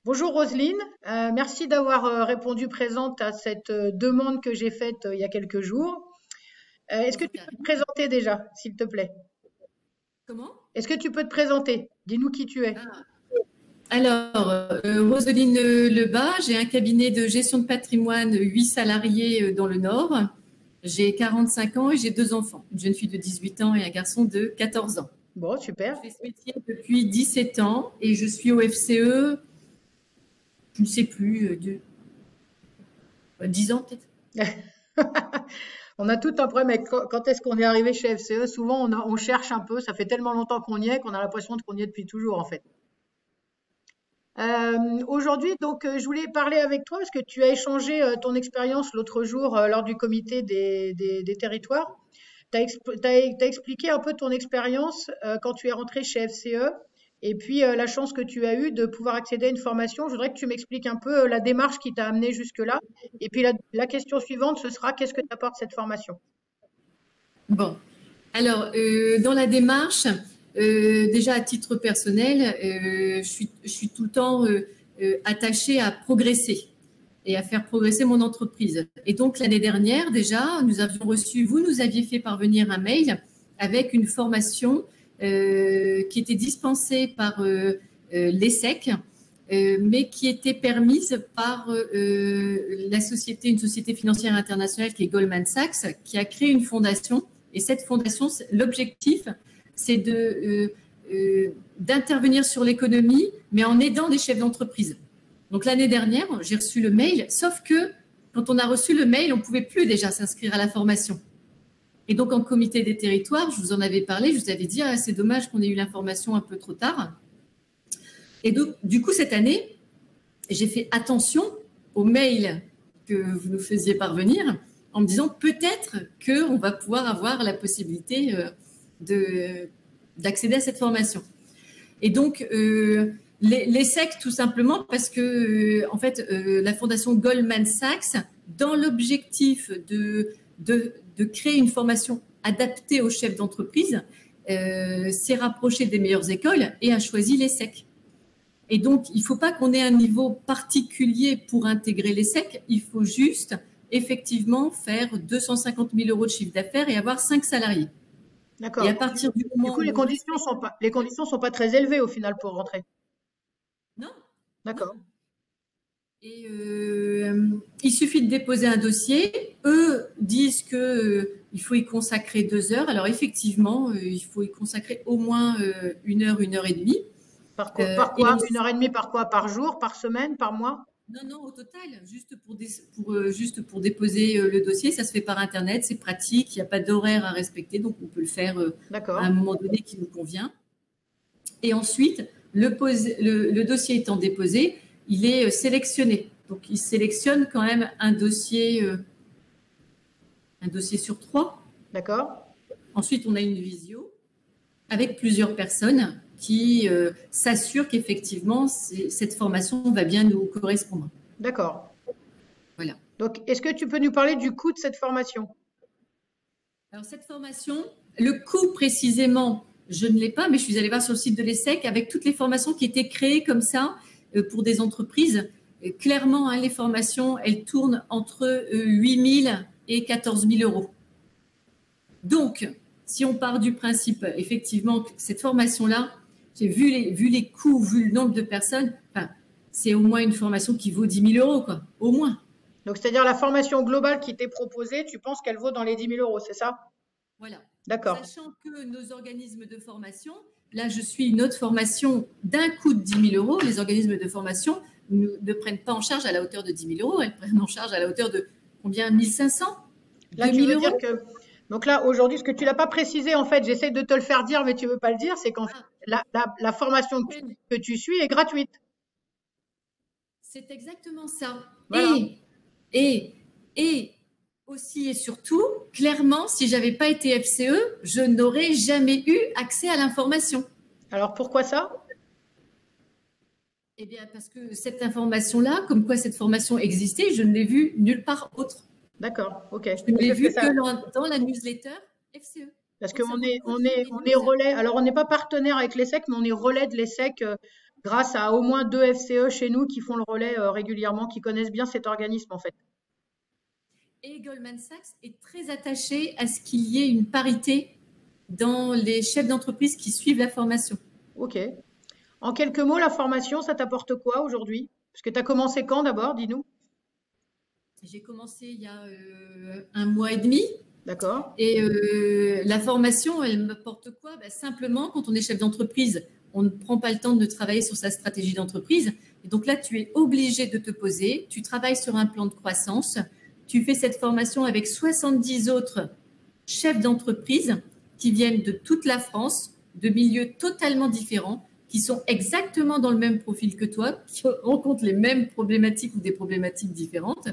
Bonjour Roselyne. Merci d'avoir répondu présente à cette demande que j'ai faite il y a quelques jours. Est-ce que Bonjour tu peux te Karine. présenter déjà, s'il te plaît? Comment? Est-ce que tu peux te présenter? Dis-nous qui tu es. Ah, Alors, Roselyne Lebas, j'ai un cabinet de gestion de patrimoine, 8 salariés dans le Nord. J'ai 45 ans et j'ai deux enfants, une jeune fille de 18 ans et un garçon de 14 ans. Bon, Je super. fais ce métier depuis 17 ans et je suis au FCE, je ne sais plus, 10 ans peut-être. On a tout un problème avec quand est-ce qu'on est arrivé chez FCE. Souvent, on cherche un peu. Ça fait tellement longtemps qu'on y est qu'on a l'impression qu'on y est depuis toujours, en fait. Aujourd'hui, donc, je voulais parler avec toi parce que tu as échangé ton expérience l'autre jour lors du comité des territoires. Tu as expliqué un peu ton expérience quand tu es rentré chez FCE et puis la chance que tu as eue de pouvoir accéder à une formation. Je voudrais que tu m'expliques un peu la démarche qui t'a amené jusque-là. Et puis la question suivante, ce sera qu'est-ce que t'apporte cette formation? Bon, alors, dans la démarche, déjà à titre personnel, je suis tout le temps attachée à progresser et à faire progresser mon entreprise. Et donc l'année dernière, déjà, nous avions reçu, vous nous aviez fait parvenir un mail avec une formation qui était dispensée par l'ESSEC, mais qui était permise par la société, une société financière internationale qui est Goldman Sachs, qui a créé une fondation. Et cette fondation, l'objectif, c'est d'intervenir sur l'économie, mais en aidant des chefs d'entreprise. Donc l'année dernière, j'ai reçu le mail, sauf que quand on a reçu le mail, on ne pouvait plus déjà s'inscrire à la formation. Et donc en comité des territoires, je vous en avais parlé, je vous avais dit, ah, c'est dommage qu'on ait eu l'information un peu trop tard. Et donc, du coup, cette année, j'ai fait attention aux mails que vous nous faisiez parvenir en me disant peut-être qu'on va pouvoir avoir la possibilité d'accéder à cette formation. Et donc, les SEC, tout simplement, parce que, en fait, la fondation Goldman Sachs, dans l'objectif de créer une formation adaptée aux chefs d'entreprise, s'est rapprochée des meilleures écoles et a choisi les SEC. Et donc, il ne faut pas qu'on ait un niveau particulier pour intégrer les SEC. Il faut juste, effectivement, faire 250 000 euros de chiffre d'affaires et avoir 5 salariés. Et à D'accord. partir du Du moment coup, où on respecte... les conditions sont pas très élevées au final pour rentrer. Non, non. D'accord. Et il suffit de déposer un dossier. Eux disent que il faut y consacrer 2 heures. Alors effectivement, il faut y consacrer au moins 1 heure et demie. Par Et quoi? Une heure et demie par quoi? Par jour, par semaine, par mois? non, non, au total, juste pour déposer le dossier, ça se fait par Internet, c'est pratique, il n'y a pas d'horaire à respecter, donc on peut le faire à un D'accord. moment donné qui nous convient. Et ensuite, le dossier étant déposé, il est sélectionné. Donc, il sélectionne quand même un dossier sur 3. D'accord. Ensuite, on a une visio avec plusieurs personnes qui s'assurent qu'effectivement, cette formation va bien nous correspondre. D'accord. Voilà. Donc, est-ce que tu peux nous parler du coût de cette formation? Alors, cette formation, le coût précisément, je ne l'ai pas, mais je suis allée voir sur le site de l'ESSEC avec toutes les formations qui étaient créées comme ça pour des entreprises. Clairement, hein, les formations, elles tournent entre 8 000 et 14 000 euros. Donc, si on part du principe, effectivement, que cette formation-là, j'ai vu les coûts, vu le nombre de personnes, enfin, c'est au moins une formation qui vaut 10 000 euros, quoi, au moins. Donc, c'est-à-dire la formation globale qui t'est proposée, tu penses qu'elle vaut dans les 10 000 euros, c'est ça? Voilà. D'accord. Sachant que nos organismes de formation, là, je suis une autre formation d'un coût de 10 000 euros. Les organismes de formation ne prennent pas en charge à la hauteur de 10 000 euros. Elles prennent en charge à la hauteur de combien? 1 500? Là, 2 tu 000 veux dire euros? que. Donc là, aujourd'hui, ce que tu l'as pas précisé, en fait, j'essaie de te le faire dire, mais tu veux pas le dire, c'est qu'en fait, Ah, la formation que tu suis est gratuite. c'est exactement ça. Voilà. Et, et aussi et surtout, clairement, si j'avais pas été FCE, je n'aurais jamais eu accès à l'information. Alors, pourquoi ça? Eh bien, parce que cette information-là, comme quoi cette formation existait, je ne l'ai vue nulle part autre. D'accord, ok. Je ne l'ai vue que dans la newsletter FCE. Parce Donc, ça qu'on vaut le est, coup de on lire est, les on est news. relais. Alors, on n'est pas partenaire avec l'ESSEC, mais on est relais de l'ESSEC grâce à au moins 2 FCE chez nous qui font le relais régulièrement, qui connaissent bien cet organisme en fait. Et Goldman Sachs est très attaché à ce qu'il y ait une parité dans les chefs d'entreprise qui suivent la formation. Ok. En quelques mots, la formation, ça t'apporte quoi aujourd'hui? Parce que tu as commencé quand d'abord, dis-nous? J'ai commencé il y a 1 mois et demi. D'accord. Et la formation, elle m'apporte quoi? Simplement, quand on est chef d'entreprise, on ne prend pas le temps de travailler sur sa stratégie d'entreprise. Et donc là, tu es obligé de te poser, tu travailles sur un plan de croissance, tu fais cette formation avec 70 autres chefs d'entreprise qui viennent de toute la France, de milieux totalement différents, qui sont exactement dans le même profil que toi, qui rencontrent les mêmes problématiques ou des problématiques différentes.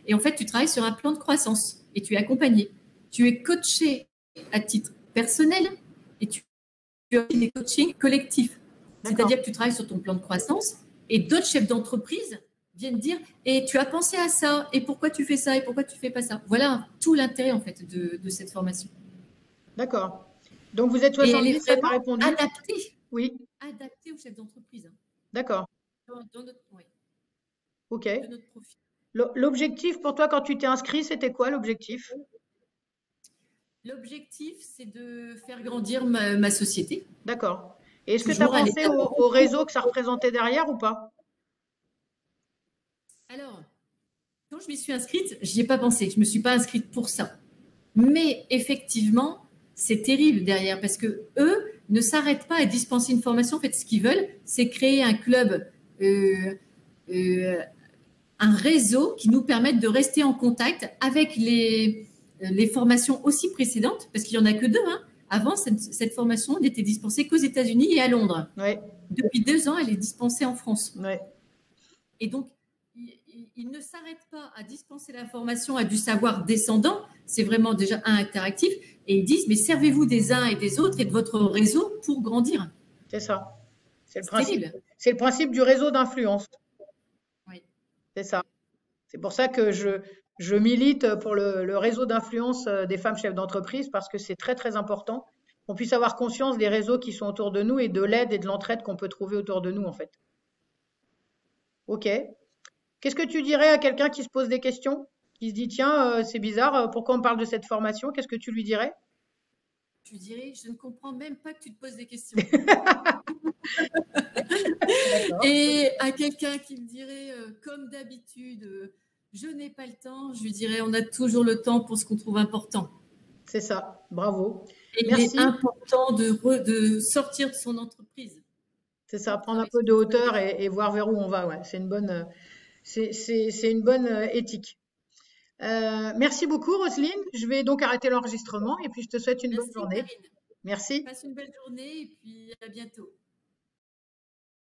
Et en fait, tu travailles sur un plan de croissance et tu es accompagné. Tu es coaché à titre personnel et tu as des coachings collectifs. C'est-à-dire que tu travailles sur ton plan de croissance et d'autres chefs d'entreprise viennent dire « Et tu as pensé à ça, et pourquoi tu fais ça, et pourquoi tu ne fais pas ça ?» Voilà tout l'intérêt en fait de cette formation. D'accord. Donc vous êtes Et elle 70, est ça t'a vraiment répondu? adaptée, Oui. adaptée aux chefs d'entreprise. D'accord. Dans notre, oui, Ok. de notre profil. L'objectif pour toi quand tu t'es inscrit, c'était quoi l'objectif? L'objectif, c'est de faire grandir ma société. D'accord. Et est-ce que tu as Toujours à pensé l'état. au réseau que ça représentait derrière ou pas? Alors, quand je m'y suis inscrite, je n'y ai pas pensé. Je ne me suis pas inscrite pour ça. Mais effectivement, c'est terrible derrière parce que eux ne s'arrêtent pas à dispenser une formation. En fait, ce qu'ils veulent, c'est créer un club, un réseau qui nous permette de rester en contact avec les formations aussi précédentes, parce qu'il n'y en a que deux. Hein. Avant, cette formation n'était dispensée qu'aux États-Unis et à Londres. Ouais. Depuis 2 ans, elle est dispensée en France. Ouais. Et donc, ils ne s'arrêtent pas à dispenser la formation à du savoir descendant, c'est vraiment déjà un interactif, et ils disent, mais servez-vous des uns et des autres et de votre réseau pour grandir. C'est ça. C'est le C'est principe. terrible. C'est le principe du réseau d'influence. Oui. C'est ça. C'est pour ça que je milite pour le réseau d'influence des femmes chefs d'entreprise parce que c'est très très important qu'on puisse avoir conscience des réseaux qui sont autour de nous et de l'aide et de l'entraide qu'on peut trouver autour de nous en fait. Ok. Qu'est-ce que tu dirais à quelqu'un qui se pose des questions, qui se dit tiens, c'est bizarre, pourquoi on parle de cette formation? Qu'est-ce que tu lui dirais? Je dirais, je ne comprends même pas que tu te poses des questions. D'accord. Et à quelqu'un qui me dirait, comme d'habitude, je n'ai pas le temps, je lui dirais, on a toujours le temps pour ce qu'on trouve important. C'est ça. Bravo. Et il Merci. est important de sortir de son entreprise. C'est ça, prendre un peu de hauteur et voir vers où on va. Ouais, c'est une bonne, c'est une bonne éthique. Merci beaucoup, Roselyne. Je vais donc arrêter l'enregistrement et puis je te souhaite une bonne Merci, journée. Karine. Merci. Passe une belle journée et puis à bientôt.